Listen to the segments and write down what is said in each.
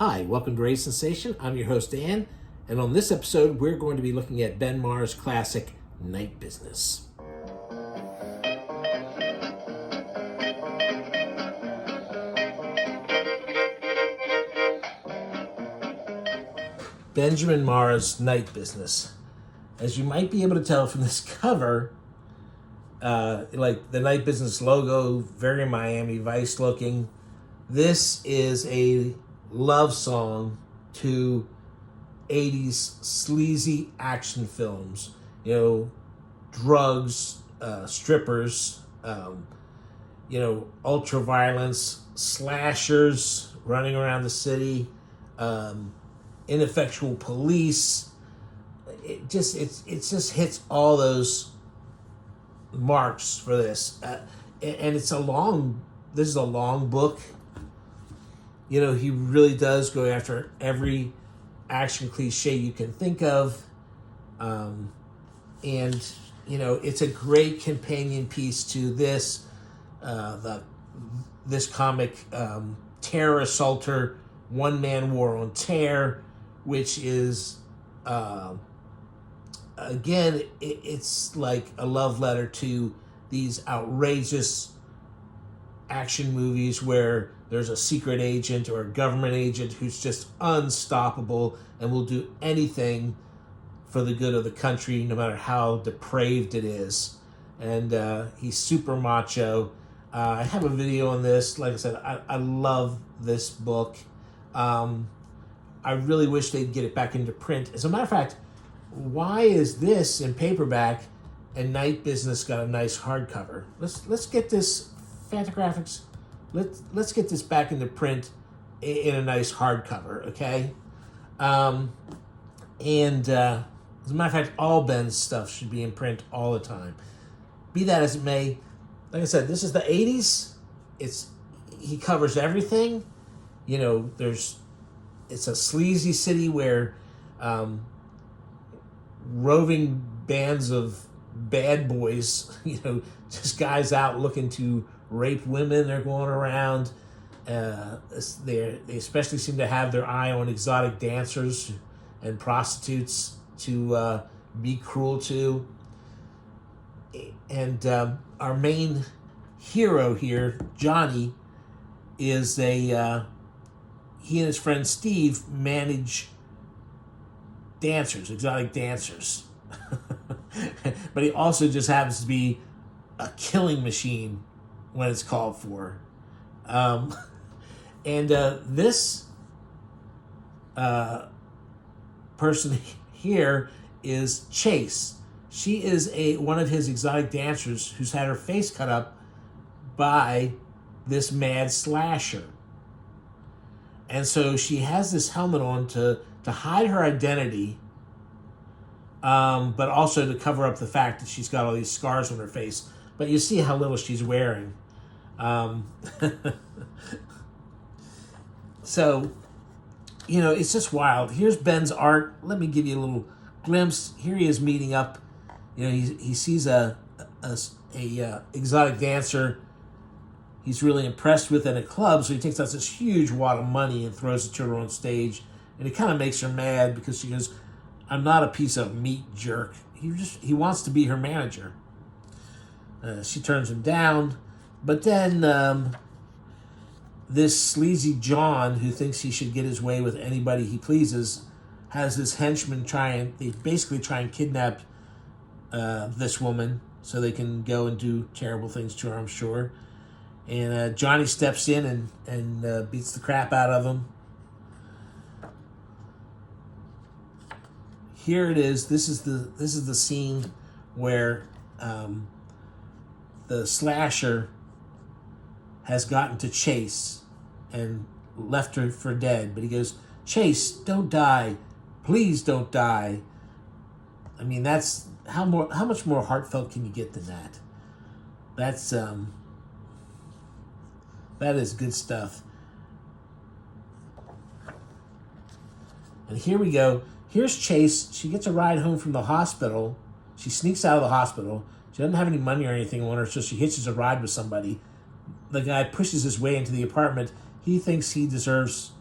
Hi, welcome to Race Sensation. I'm your host, Dan, and on this episode, we're going to be looking at Ben Marra's classic, Night Business. Benjamin Marra's Night Business. As you might be able to tell from this cover, like the Night Business logo, very Miami Vice looking. This is a love song to 80s sleazy action films. You know, drugs, strippers, ultra violence, slashers running around the city, ineffectual police. It just hits all those marks for this, and this is a long book. You know, he really does go after every action cliche you can think of, and it's a great companion piece to this comic, Terror Assaulter, One Man War on Terror, which is again, it's like a love letter to these outrageous action movies where there's a secret agent or a government agent who's just unstoppable and will do anything for the good of the country, no matter how depraved it is. And he's super macho. I have a video on this. Like I said, I love this book. I really wish they'd get it back into print. As a matter of fact, why is this in paperback and Night Business got a nice hardcover? Let's get this Fantagraphics. Let's get this back into print in a nice hardcover, okay? And as a matter of fact, all Ben's stuff should be in print all the time. Be that as it may, like I said, this is the 80s. He covers everything. You know, it's a sleazy city where roving bands of bad boys, just guys out looking to rape women, they're going around. They especially seem to have their eye on exotic dancers and prostitutes to be cruel to. And our main hero here, Johnny, is he and his friend Steve manage dancers, exotic dancers. But he also just happens to be a killing machine when it's called for. This person here is Chase. She is one of his exotic dancers who's had her face cut up by this mad slasher. And so she has this helmet on to hide her identity, but also to cover up the fact that she's got all these scars on her face. But you see how little she's wearing. So, it's just wild. Here's Ben's art. Let me give you a little glimpse. Here he is meeting up. He sees a exotic dancer he's really impressed with at a club, so he takes out this huge wad of money and throws it to her on stage. And it kind of makes her mad because she goes, "I'm not a piece of meat, jerk." He wants to be her manager. She turns him down. But then this sleazy John, who thinks he should get his way with anybody he pleases, has this henchman they basically try and kidnap this woman so they can go and do terrible things to her, I'm sure. And Johnny steps in and beats the crap out of him. Here it is. This is the scene where the slasher has gotten to Chase and left her for dead. But he goes, "Chase, don't die. Please don't die." I mean, that's how much more heartfelt can you get than that? That is good stuff. And here we go. Here's Chase. She gets a ride home from the hospital. She sneaks out of the hospital. She doesn't have any money or anything on her, so she hitches a ride with somebody. The guy pushes his way into the apartment. He thinks he deserves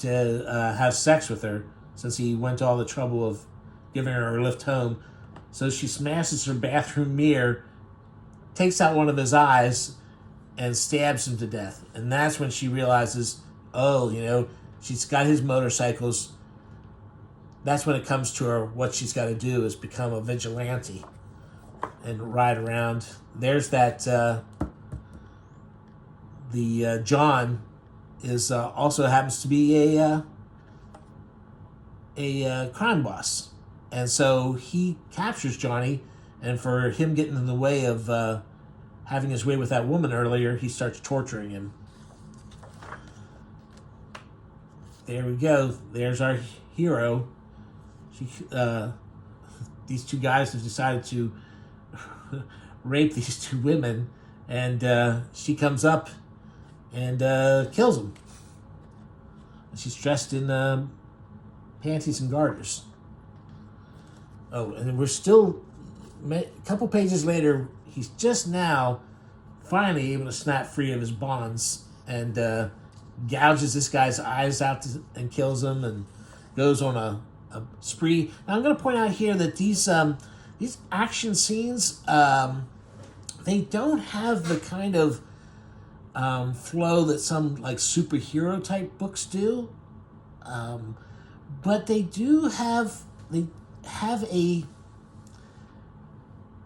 to have sex with her since he went to all the trouble of giving her a lift home. So she smashes her bathroom mirror, takes out one of his eyes, and stabs him to death. And that's when she realizes, she's got his motorcycles. That's when it comes to her, what she's got to do is become a vigilante and ride around. There's that, John is also happens to be a crime boss. And so he captures Johnny, and for him getting in the way of having his way with that woman earlier, he starts torturing him. There we go. There's our hero. These two guys have decided to rape these two women, and she comes up and kills them. She's dressed in panties and garters. Oh, and we're still, a couple pages later, he's just now finally able to snap free of his bonds and gouges this guy's eyes out and kills him and goes on a spree. Now, I'm going to point out here that these action scenes, they don't have the kind of flow that some like superhero type books do, but they're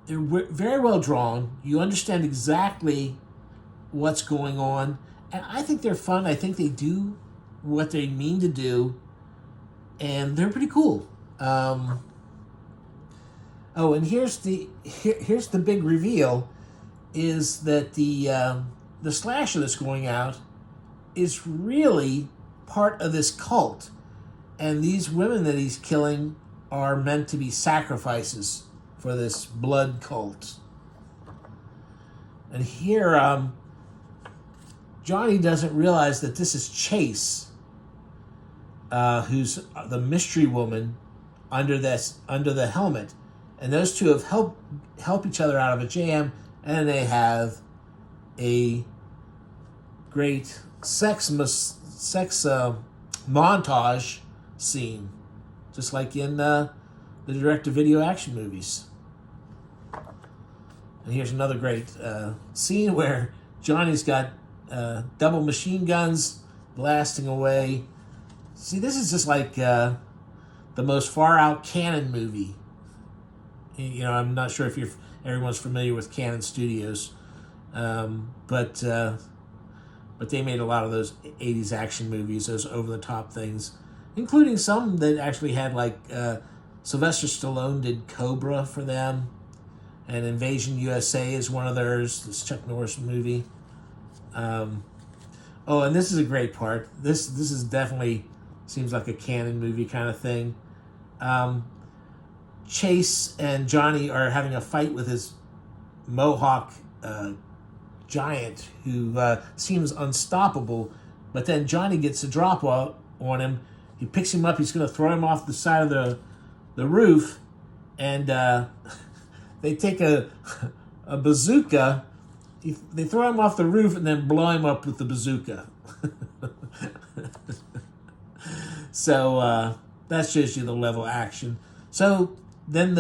very well drawn. You understand exactly what's going on, and I think they're fun. I think they do what they mean to do, and they're pretty cool. And here's the big reveal, is that the slasher that's going out is really part of this cult, and these women that he's killing are meant to be sacrifices for this blood cult. And here, Johnny doesn't realize that this is Chase, who's the mystery woman under the helmet, and those two have help each other out of a jam, and they have a great sex montage scene, just like in the direct-to-video action movies. And here's another great scene where Johnny's got double machine guns blasting away. See, this is just like the most far-out Cannon movie. I'm not sure if everyone's familiar with Cannon Studios, but they made a lot of those 80s action movies, those over-the-top things, including some that actually had, like, Sylvester Stallone did Cobra for them, and Invasion USA is one of theirs, this Chuck Norris movie. And this is a great part. This is definitely seems like a Cannon movie kind of thing. Chase and Johnny are having a fight with his Mohawk giant who seems unstoppable, but then Johnny gets a drop on him. He picks him up. He's going to throw him off the side of the roof, and they take a bazooka. They throw him off the roof and then blow him up with the bazooka. So that shows you the level of action. So then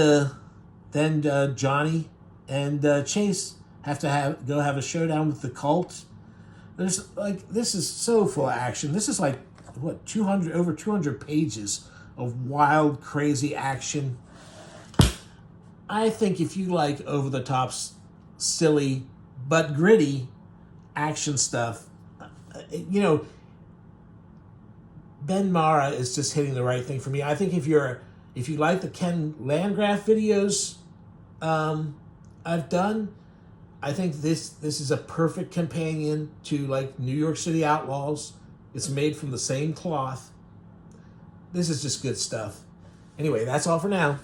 Johnny and Chase have to go have a showdown with the cult. This is so full of action. This is like over 200 pages of wild, crazy action. I think if you like over the top, silly but gritty action stuff, Ben Marra is just hitting the right thing for me. I think if you like the Ken Landgraf videos I've done, I think this is a perfect companion to like New York City Outlaws. It's made from the same cloth. This is just good stuff. Anyway, that's all for now.